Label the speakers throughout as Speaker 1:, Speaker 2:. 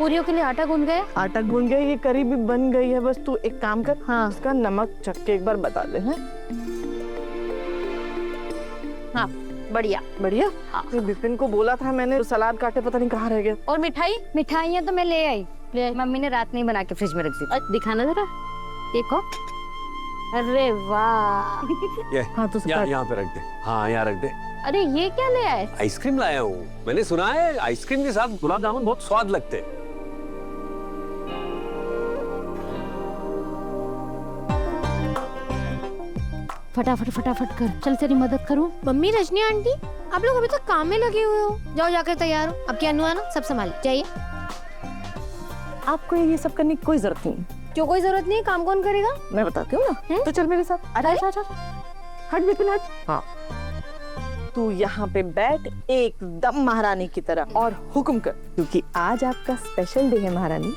Speaker 1: पूरियों के लिए आटा गूंद गया?
Speaker 2: आटा गूंद गया, ये करी भी बन गई है। बस तू एक काम कर, हाँ इसका नमक चख के एक बार बता दे। हैं
Speaker 1: हाँ बढ़िया
Speaker 2: बढ़िया।
Speaker 1: हाँ।
Speaker 2: ये विपिन को बोला था मैंने, तो सलाद काटे पता नहीं कहाँ रह गया।
Speaker 1: और मिठाई?
Speaker 3: मिठाइयाँ तो मैं ले आई, मम्मी ने रात में ही बना के फ्रिज में रख दी।
Speaker 1: दिखाना जरा, देखो। अरे वाह।
Speaker 4: ये
Speaker 2: हाँ तो
Speaker 4: यहाँ पे रख दे। हाँ यहाँ रख दे।
Speaker 1: अरे ये क्या ले आए?
Speaker 4: आइसक्रीम लाया हूँ। मैंने सुना है आइसक्रीम के साथ गुलाब जामुन बहुत स्वाद लगते हैं।
Speaker 1: फटाफट फटाफट कर, चल तेरी मदद करूं।
Speaker 3: मम्मी, रजनी आंटी, आप लोग अभी तक काम में लगे हुए हो। जाओ जाकर तैयार हो। अब क्या अनु आना सब संभाल जाइए।
Speaker 2: आपको ये सब करने की कोई जरूरत नहीं।
Speaker 3: क्यों कोई जरूरत नहीं है? काम कौन करेगा?
Speaker 2: मैं बताती हूँ ना, तो चल मेरे साथ। अरे हट विपिन हट। हाँ तू यहाँ पे बैठ एकदम महारानी की तरह और हुक्म कर, क्योंकि आज आपका स्पेशल डे है महारानी।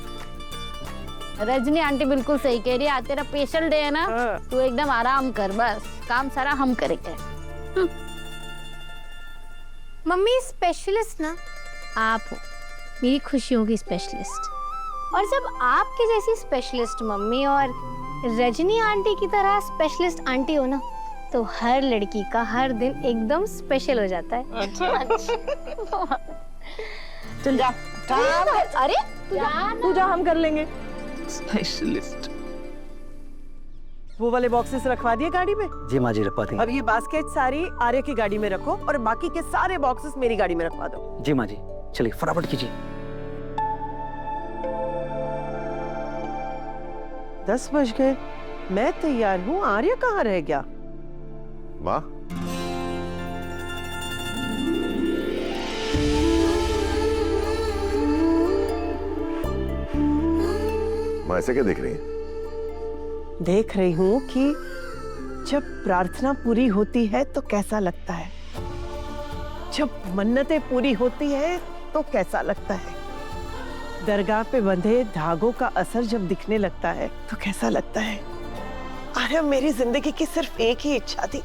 Speaker 1: रजनी आंटी बिल्कुल सही कह रही है, आज तेरा स्पेशल डे है ना। तू एकदम आराम कर, बस काम सारा हम करेंगे।
Speaker 3: मम्मी, स्पेशलिस्ट ना आप हो, मेरी खुशियों की स्पेशलिस्ट। और जब आपके जैसी स्पेशलिस्ट मम्मी और रजनी आंटी की तरह स्पेशलिस्ट आंटी हो ना, तो हर लड़की का हर दिन एकदम स्पेशल हो जाता है।
Speaker 2: चल जा।
Speaker 3: अरे
Speaker 2: तू जा, हम कर लेंगे। स्पेशलिस्ट। वो वाले बॉक्सेस रखवा दिए गाड़ी में?
Speaker 5: जी माँ जी रखवा दी।
Speaker 2: अब ये बास्केट सारी आर्य की गाड़ी में रखो और बाकी के सारे बॉक्सेस मेरी गाड़ी में रखवा दो।
Speaker 5: जी माँ जी। चलिए फटाफट कीजिए।
Speaker 2: 10 बज गए, मैं तैयार हूँ, आर्य कहाँ रह गया?
Speaker 6: वाह, माँ ऐसे क्या देख रही है?
Speaker 2: देख रही हूँ कि जब प्रार्थना पूरी होती है तो कैसा लगता है, जब मन्नतें पूरी होती है तो कैसा लगता है, दरगाह पे बंधे धागों का असर जब दिखने लगता है तो कैसा लगता है। अरे मेरी जिंदगी की सिर्फ एक ही इच्छा थी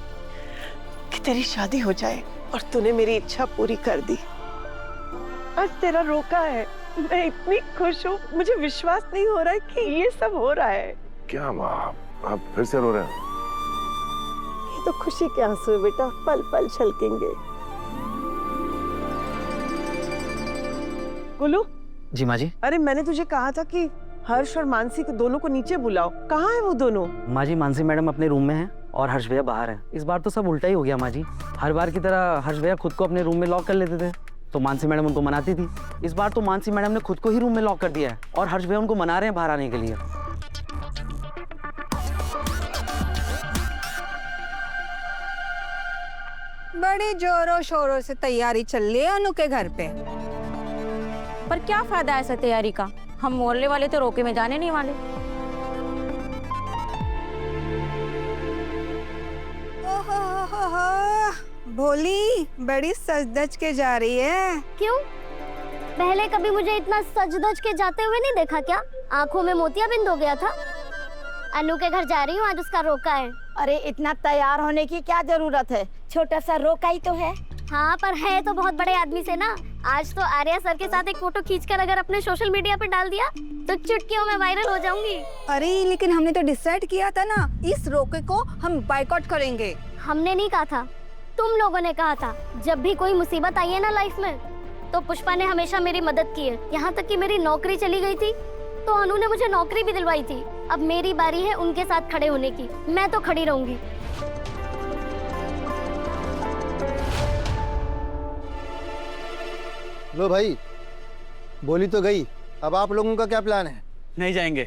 Speaker 2: कि तेरी शादी हो जाए, और तूने मेरी इच्छा पूरी कर दी। आज तेरा रोका है, मैं इतनी खुश हूँ, मुझे विश्वास नहीं हो रहा है कि ये सब हो रहा है।
Speaker 6: क्या माँ, आप फिर से रो रहे हैं?
Speaker 2: ये तो खुशी के आंसू है बेटा, पल पल छलकेंगे। गुल्लू।
Speaker 5: जी माँ जी।
Speaker 2: अरे मैंने तुझे कहा था कि हर्ष और मानसी को दोनों को नीचे बुलाओ, कहाँ है वो दोनों?
Speaker 5: माँ जी, मानसी मैडम अपने रूम में हैं और हर्ष भैया बाहर हैं। इस बार तो सब उल्टा ही हो गया माँ जी। हर बार की तरह हर्ष भैया खुद को अपने रूम में लॉक कर लेते थे, तो मानसी मैडम उनको मनाती थी। इस बार तो मानसी मैडम ने खुद को ही रूम में लॉक कर दिया है और हर्ष भैया उनको मना रहे हैं बाहर आने के लिए।
Speaker 7: बड़े जोरों शोरों से तैयारी चल रही है अनु के घर पे।
Speaker 1: पर क्या फायदा ऐसा तैयारी का, हम मोहल्ले वाले तो रोके में जाने नहीं वाले।
Speaker 7: भोली बड़ी सज-धज के जा रही है।
Speaker 3: क्यों? पहले कभी मुझे इतना सज-धज के जाते हुए नहीं देखा क्या? आंखों में मोतियाबिंद हो गया था। अनु के घर जा रही हूँ, आज उसका रोका है।
Speaker 8: अरे इतना तैयार होने की क्या जरूरत है, छोटा सा रोका ही तो है।
Speaker 3: हाँ पर है तो बहुत बड़े आदमी से ना। आज तो आर्या सर के साथ एक फोटो खींचकर अगर अपने सोशल मीडिया पे डाल दिया तो चुटकियों में वायरल हो जाऊंगी।
Speaker 7: अरे लेकिन हमने तो डिसाइड किया था ना, इस रोके को हम बाइकआउट करेंगे।
Speaker 3: हमने नहीं कहा था, तुम लोगों ने कहा था। जब भी कोई मुसीबत आई है ना लाइफ में, तो पुष्पा ने हमेशा मेरी मदद की है। यहाँ तक कि मेरी नौकरी चली गई थी तो अनु ने मुझे नौकरी भी दिलवाई थी। अब मेरी बारी है उनके साथ खड़े होने की, मैं तो खड़ी रहूंगी।
Speaker 9: लो भाई, बोली तो गई, अब आप लोगों का क्या प्लान है?
Speaker 10: नहीं जाएंगे।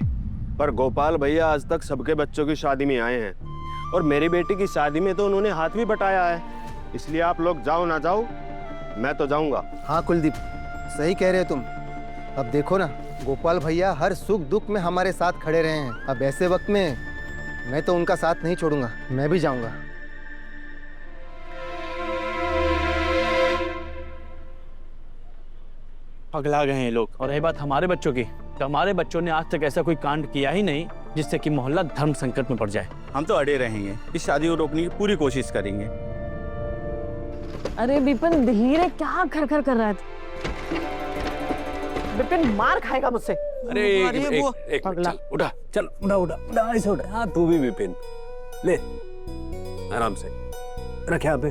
Speaker 11: पर गोपाल भैया आज तक सबके बच्चों की शादी में आए हैं और मेरी बेटी की शादी में तो उन्होंने हाथ भी बटाया है, इसलिए आप लोग जाओ ना जाओ, मैं तो जाऊंगा।
Speaker 9: हाँ कुलदीप, सही कह रहे हो तुम। अब देखो ना, गोपाल भैया हर सुख दुख में हमारे साथ खड़े रहे हैं। अब ऐसे वक्त में मैं तो उनका साथ नहीं छोड़ूंगा, मैं भी जाऊंगा।
Speaker 10: पगला गए हैं लोग। और रही बात हमारे बच्चों की, तो हमारे बच्चों ने आज तक ऐसा कोई कांड किया ही नहीं जिससे कि मोहल्ला धर्म संकट में पड़ जाए।
Speaker 12: हम तो अड़े रहेंगे, इस शादी को रोकने की पूरी कोशिश करेंगे।
Speaker 2: अरे विपिन धीरे, क्या खर खर कर रहा है? विपिन मार खाएगा मुझसे।
Speaker 4: अरे एक मिनट, चल उठा, चल उठा उठा उठा, ऐसे उठा। हाँ तू भी विपिन, ले आराम से रख यहाँ पे।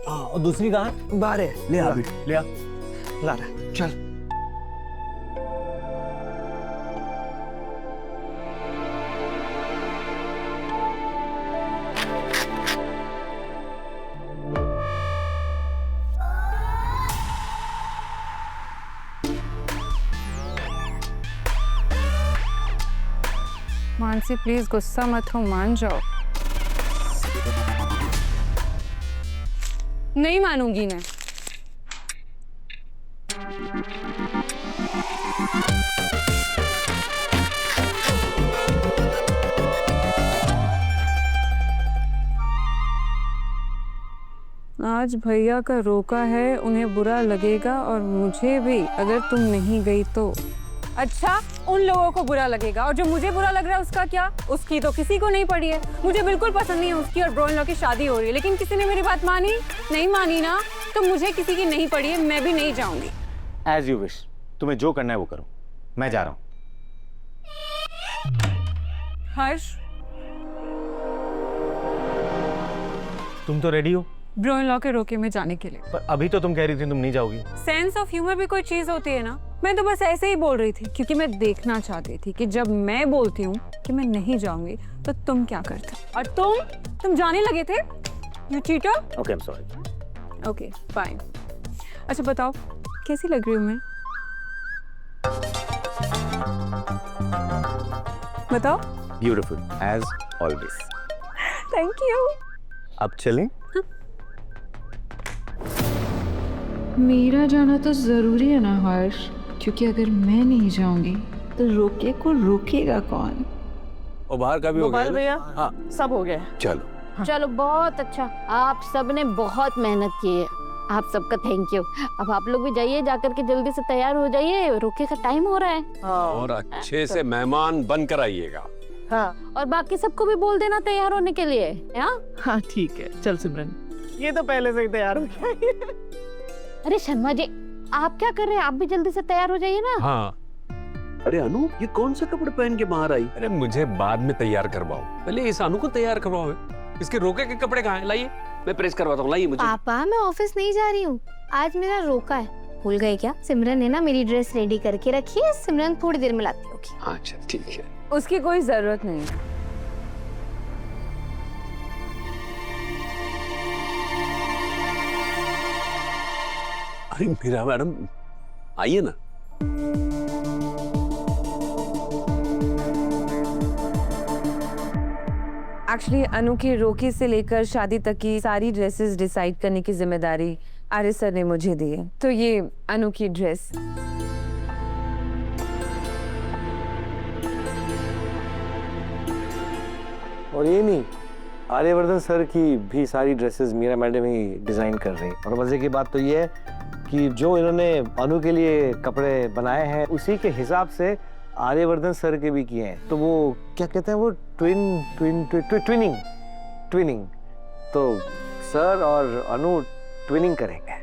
Speaker 4: हाँ और दूसरी कहाँ? बाहर है, ले आ भी, ले आ,
Speaker 2: ला रहा, चल।
Speaker 7: मानसी प्लीज गुस्सा मत हो, मान जाओ। नहीं मानूंगी मैं। आज भैया का रोका है, उन्हें बुरा लगेगा और मुझे भी अगर तुम नहीं गई तो। अच्छा, उन लोगों को बुरा लगेगा और जो मुझे बुरा लग रहा है उसका क्या? उसकी तो किसी को नहीं पड़ी है। मुझे बिल्कुल पसंद नहीं है उसकी और ब्रो इन लॉ की शादी हो रही है, लेकिन किसी ने मेरी बात मानी नहीं? मानी ना, तो मुझे किसी की नहीं पड़ी है, मैं भी नहीं जाऊंगी।
Speaker 11: एज यू विश, तुम्हें जो करना है वो करो, मैं जा रहा हूँ।
Speaker 7: हर्ष,
Speaker 11: तुम तो रेडी हो
Speaker 7: ब्रो इन लॉ के रोके में जाने के लिए।
Speaker 11: पर अभी तो तुम कह रही थी तुम नहीं जाओगी।
Speaker 7: सेंस ऑफ ह्यूमर भी कोई चीज होती है ना। मैं तो बस ऐसे ही बोल रही थी क्योंकि मैं देखना चाहती थी कि जब मैं बोलती हूँ कि मैं नहीं जाऊंगी तो तुम क्या करते। और तुम जाने लगे थे। You cheater.
Speaker 11: Okay, I am sorry.
Speaker 7: Okay fine. अच्छा बताओ कैसी लग रही हूँ मैं? बताओ।
Speaker 11: Beautiful as always.
Speaker 7: Thank you.
Speaker 11: अब चलें?
Speaker 13: मेरा जाना तो जरूरी है ना हर्ष, क्योंकि अगर मैं नहीं जाऊंगी तो रोके को रोकेगा कौन?
Speaker 4: और बाहर का भी हो गया
Speaker 2: भैया,
Speaker 4: हाँ
Speaker 2: सब हो गया।
Speaker 4: चलो
Speaker 1: चलो बहुत अच्छा, आप सबने बहुत मेहनत की है, आप सबका थैंक यू। अब आप लोग भी जाइए, जाकर के जल्दी से तैयार हो जाइए, रोके का टाइम हो रहा है।
Speaker 4: और अच्छे से मेहमान बनकर आइएगा।
Speaker 2: हाँ
Speaker 1: और बाकी सबको भी बोल देना तैयार होने के लिए।
Speaker 2: हाँ ठीक है, चल सिमरन, ये तो पहले से ही तैयार हो गया।
Speaker 1: अरे शर्मा जी, आप क्या कर रहे हैं? आप भी जल्दी से तैयार हो जाइए ना।
Speaker 4: हाँ अरे अनु, ये कौन से कपड़े पहन के बाहर आई? अरे मुझे बाद में तैयार करवाओ, पहले इस अनु को तैयार करवाओ। इसके रोके के कपड़े कहाँ हैं? लाइए, मैं प्रेस करवाता हूँ, लाइए मुझे।
Speaker 3: पापा मैं ऑफिस नहीं जा रही हूँ, आज मेरा रोका है। भूल गए क्या? सिमरन ने ना मेरी ड्रेस रेडी करके रखी है, सिमरन थोड़ी देर में लाती होगी।
Speaker 4: अच्छा ठीक है।
Speaker 7: उसकी कोई जरूरत नहीं है।
Speaker 4: अरे मीरा मैडम आइए ना।
Speaker 7: एक्चुअली अनु की रोकी से लेकर शादी तक की सारी ड्रेसेस डिसाइड करने की जिम्मेदारी आर्य सर ने मुझे दी है। तो ये अनु की ड्रेस।
Speaker 11: और ये नहीं, आर्यवर्धन सर की भी सारी ड्रेसेस मीरा मैडम ही डिजाइन कर रही हैं। और मजे की बात तो ये है कि जो इन्होंने अनु के लिए कपड़े बनाए हैं उसी के हिसाब से आर्यवर्धन सर के भी किए हैं। तो वो क्या कहते हैं, वो ट्विनिंग। तो सर और अनु ट्विनिंग करेंगे।